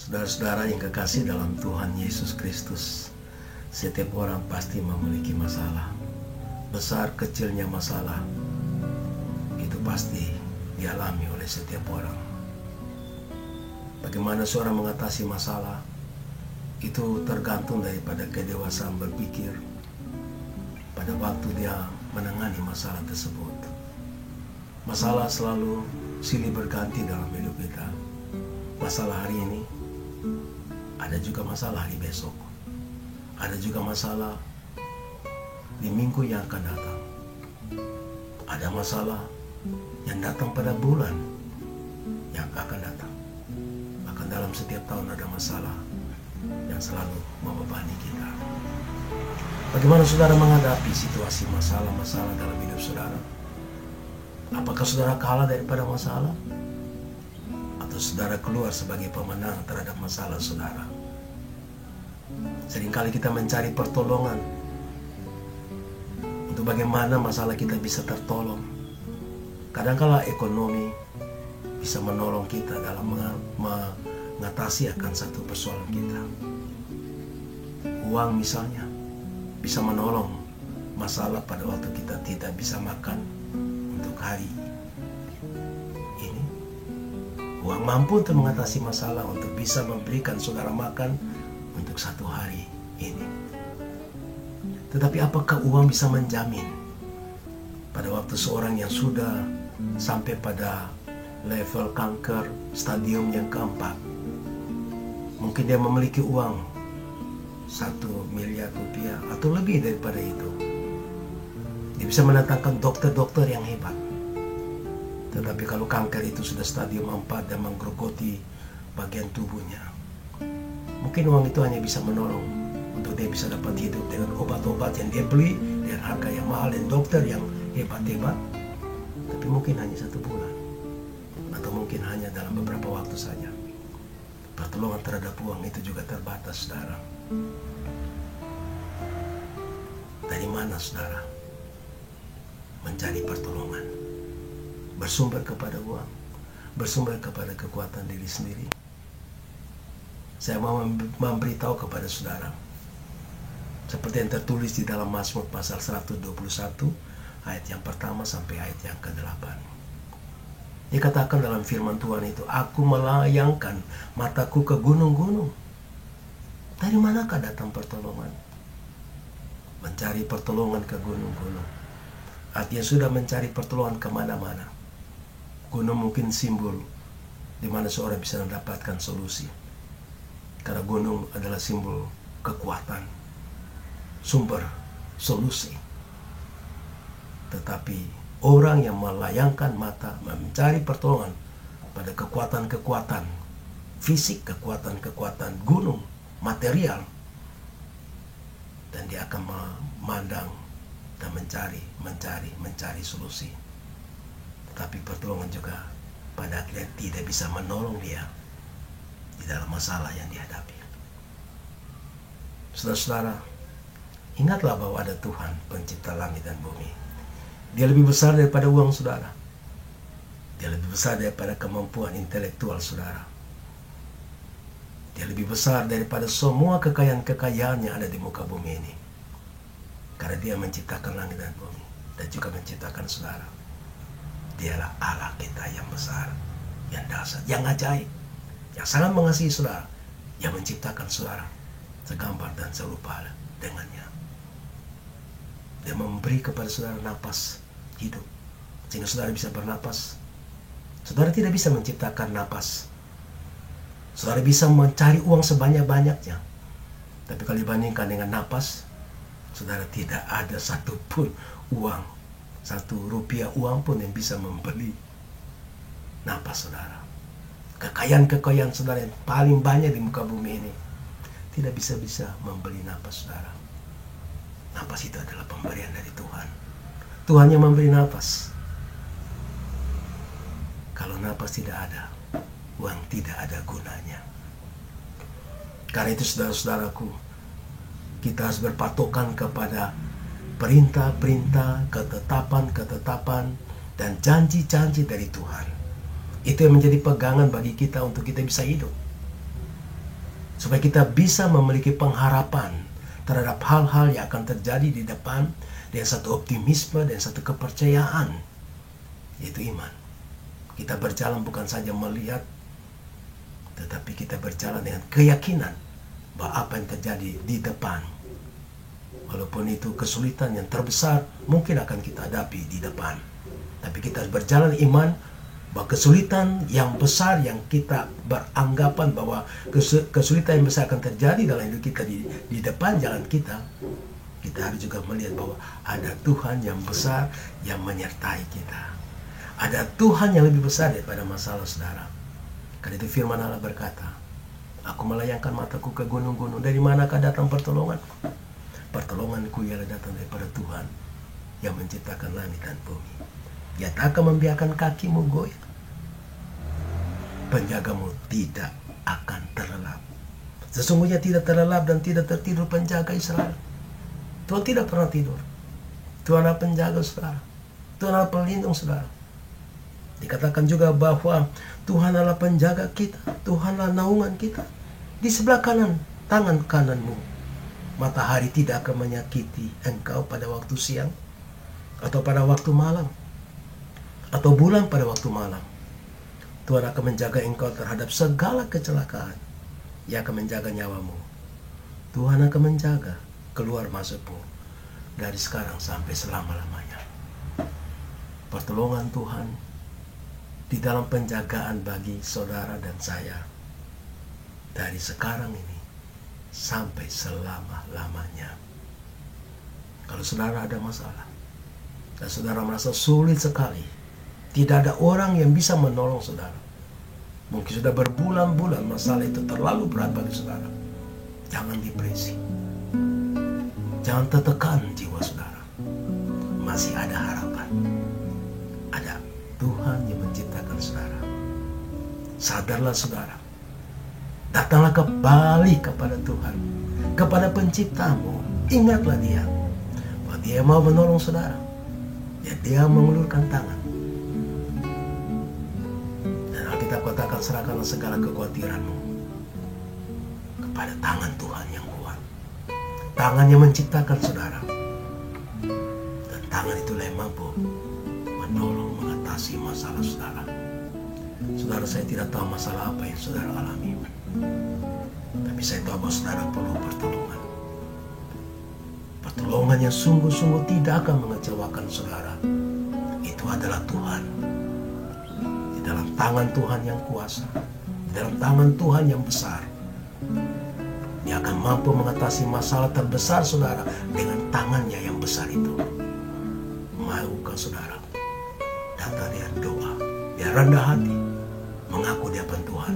Saudara-saudara yang kekasih dalam Tuhan Yesus Kristus, setiap orang pasti memiliki masalah. Besar kecilnya masalah, itu pasti dialami oleh setiap orang. Bagaimana seorang mengatasi masalah, itu tergantung daripada kedewasaan berpikir pada waktu dia menangani masalah tersebut. Masalah selalu silih berganti dalam hidup kita. Masalah hari ini, ada juga masalah hari besok. Ada juga masalah di minggu yang akan datang. Ada masalah yang datang pada bulan yang akan datang. Bahkan dalam setiap tahun ada masalah yang selalu membebani kita. Bagaimana saudara menghadapi situasi masalah-masalah dalam hidup saudara? Apakah saudara kalah daripada masalah? Atau saudara keluar sebagai pemenang terhadap masalah saudara? Seringkali kita mencari pertolongan untuk bagaimana masalah kita bisa tertolong. Kadangkala ekonomi bisa menolong kita dalam mengatasi akan satu persoalan kita. Uang misalnya bisa menolong masalah pada waktu kita tidak bisa makan untuk hari ini. Uang mampu untuk mengatasi masalah, untuk bisa memberikan saudara makan untuk satu hari ini. Tetapi apakah uang bisa menjamin pada waktu seorang yang sudah sampai pada level kanker stadium yang keempat, mungkin dia memiliki uang 1 miliar rupiah atau lebih daripada itu, dia bisa mendatangkan dokter-dokter yang hebat. Tetapi kalau kanker itu sudah stadium 4 dan menggerogoti bagian tubuhnya, mungkin uang itu hanya bisa menolong untuk dia bisa dapat hidup dengan obat-obat yang dia beli dengan harga yang mahal dan dokter yang hebat-hebat. Tapi mungkin hanya 1 bulan, atau mungkin hanya dalam beberapa waktu saja. Pertolongan terhadap uang itu juga terbatas, saudara. Dari mana saudara mencari pertolongan? Bersumber kepada uang, bersumber kepada kekuatan diri sendiri. Saya mau memberitahu kepada saudara, seperti yang tertulis di dalam Mazmur pasal 121 ayat yang pertama sampai ayat yang ke-8. Dikatakan dalam firman Tuhan itu, aku melayangkan mataku ke gunung-gunung. Dari manakah datang pertolongan? Mencari pertolongan ke gunung-gunung. Artinya sudah mencari pertolongan kemana-mana. Gunung mungkin simbol di mana seorang bisa mendapatkan solusi. Karena gunung adalah simbol kekuatan, sumber solusi. Tetapi orang yang melayangkan mata mencari pertolongan pada kekuatan-kekuatan fisik, kekuatan-kekuatan gunung, material, dan dia akan memandang dan mencari solusi. Tetapi pertolongan juga pada akhirnya tidak bisa menolong dia di dalam masalah yang dihadapi. Saudara-saudara, ingatlah bahwa ada Tuhan pencipta langit dan bumi. Dia lebih besar daripada uang saudara. Dia lebih besar daripada kemampuan intelektual saudara. Dia lebih besar daripada semua kekayaan-kekayaan yang ada di muka bumi ini. Karena dia menciptakan langit dan bumi dan juga menciptakan saudara. Dialah Allah kita yang besar, yang dahsyat, yang ajaib, yang sangat mengasihi saudara, yang menciptakan saudara segambar dan serupa dengannya. Dia memberi kepada saudara napas hidup sehingga saudara bisa bernapas. Saudara tidak bisa menciptakan napas. Saudara bisa mencari uang sebanyak-banyaknya, tapi kalau dibandingkan dengan napas, saudara tidak ada satupun uang, 1 rupiah uang pun yang bisa membeli napas saudara. Kekayaan-kekayaan saudara yang paling banyak di muka bumi ini tidak bisa membeli napas saudara. Napas itu adalah pemberian dari Tuhan. Tuhan yang memberi napas. Kalau napas tidak ada, uang tidak ada gunanya. Karena itu saudara-saudaraku, kita harus berpatokan kepada perintah-perintah, ketetapan-ketetapan, dan janji-janji dari Tuhan. Itu yang menjadi pegangan bagi kita untuk kita bisa hidup. supaya kita bisa memiliki pengharapan terhadap hal-hal yang akan terjadi di depan, dengan satu optimisme dan satu kepercayaan, yaitu iman. Kita berjalan bukan saja melihat, tetapi kita berjalan dengan keyakinan bahwa apa yang terjadi di depan, walaupun itu kesulitan yang terbesar mungkin akan kita hadapi di depan, tapi kita berjalan iman bahwa kesulitan yang besar yang kita beranggapan bahwa kesulitan yang besar akan terjadi dalam hidup kita di depan jalan kita, kita harus juga melihat bahwa ada Tuhan yang besar yang menyertai kita. Ada Tuhan yang lebih besar daripada masalah, saudara. Karena itu firman Allah berkata, aku melayangkan mataku ke gunung-gunung, dari manakah datang pertolonganku? Pertolonganku ialah datang daripada Tuhan yang menciptakan langit dan bumi. Dia tak akan membiarkan kakimu goyah. Penjagamu tidak akan terlelap. Sesungguhnya tidak terlelap dan tidak tertidur penjaga Israel. Tuhan tidak pernah tidur. Tuhan adalah penjaga saudara. Tuhan adalah pelindung saudara. Dikatakan juga bahwa Tuhan adalah penjaga kita. Tuhan adalah naungan kita. Di sebelah kanan, tangan kananmu. Matahari tidak akan menyakiti engkau pada waktu siang, atau pada waktu malam, atau bulan pada waktu malam. Tuhan akan menjaga engkau terhadap segala kecelakaan. Ia akan menjaga nyawamu. Tuhan akan menjaga keluar masukmu dari sekarang sampai selama-lamanya. Pertolongan Tuhan di dalam penjagaan bagi saudara dan saya dari sekarang ini sampai selama-lamanya. Kalau saudara ada masalah dan saudara merasa sulit sekali, tidak ada orang yang bisa menolong saudara, mungkin sudah berbulan-bulan masalah itu terlalu berat bagi saudara, jangan depresi, jangan tertekan jiwa saudara. Masih ada harapan. Ada Tuhan yang menciptakan saudara. Sadarlah saudara, datanglah kembali kepada Tuhan, kepada penciptamu. Ingatlah dia, bahwa dia mau menolong saudara, ya dia mengulurkan tangan. Dan Alkitab katakan, serahkanlah segala kekhawatiranmu kepada tangan Tuhan yang kuat, tangan yang menciptakan saudara. Dan tangan itulah yang mampu menolong mengatasi masalah saudara. Saudara, saya tidak tahu masalah apa yang saudara alami, tapi saya tahu bahwa saudara perlu pertolongan. Pertolongan yang sungguh-sungguh tidak akan mengecewakan saudara. Itu adalah Tuhan. Di dalam tangan Tuhan yang kuasa, di dalam tangan Tuhan yang besar, Dia akan mampu mengatasi masalah terbesar saudara dengan tangannya yang besar itu. Maukah saudara datang dengan doa, dia rendah hati, mengaku di hadapan Tuhan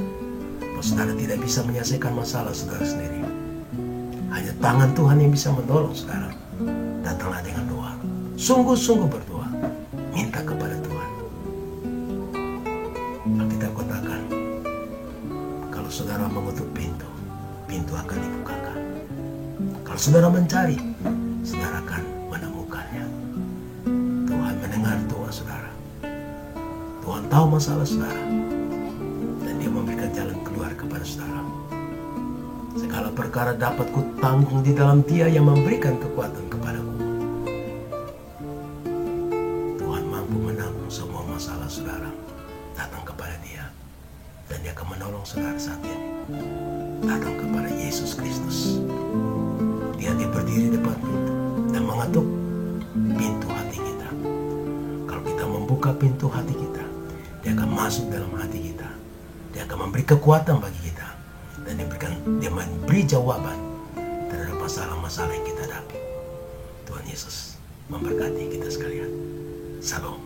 bahwa saudara tidak bisa menyelesaikan masalah saudara sendiri. Hanya tangan Tuhan yang bisa menolong saudara. Datanglah dengan doa, sungguh-sungguh berdoa, minta kepada Tuhan. Alkitab katakan, kalau saudara mengetuk pintu, pintu akan dibukakan. Kalau saudara mencari, saudara akan menemukannya. Tuhan mendengar doa saudara. Tuhan tahu masalah saudara, dan Dia memberikan jalan keluar kepada saudara. Segala perkara dapat kutanggung di dalam Dia yang memberikan kekuatan kepadaku. Tuhan mampu menanggung semua masalah saudara. Datang kepada Dia, dan Dia akan menolong saudara saat ini. Datang kepada Yesus Kristus. Dia berdiri depan pintu dan mengetuk pintu hati kita. Kalau kita membuka pintu hati kita, Dia akan masuk dalam hati kita. Dia akan memberi kekuatan bagi kita, dan Dia memberi jawaban terhadap masalah-masalah yang kita hadapi. Tuhan Yesus memberkati kita sekalian. Salam.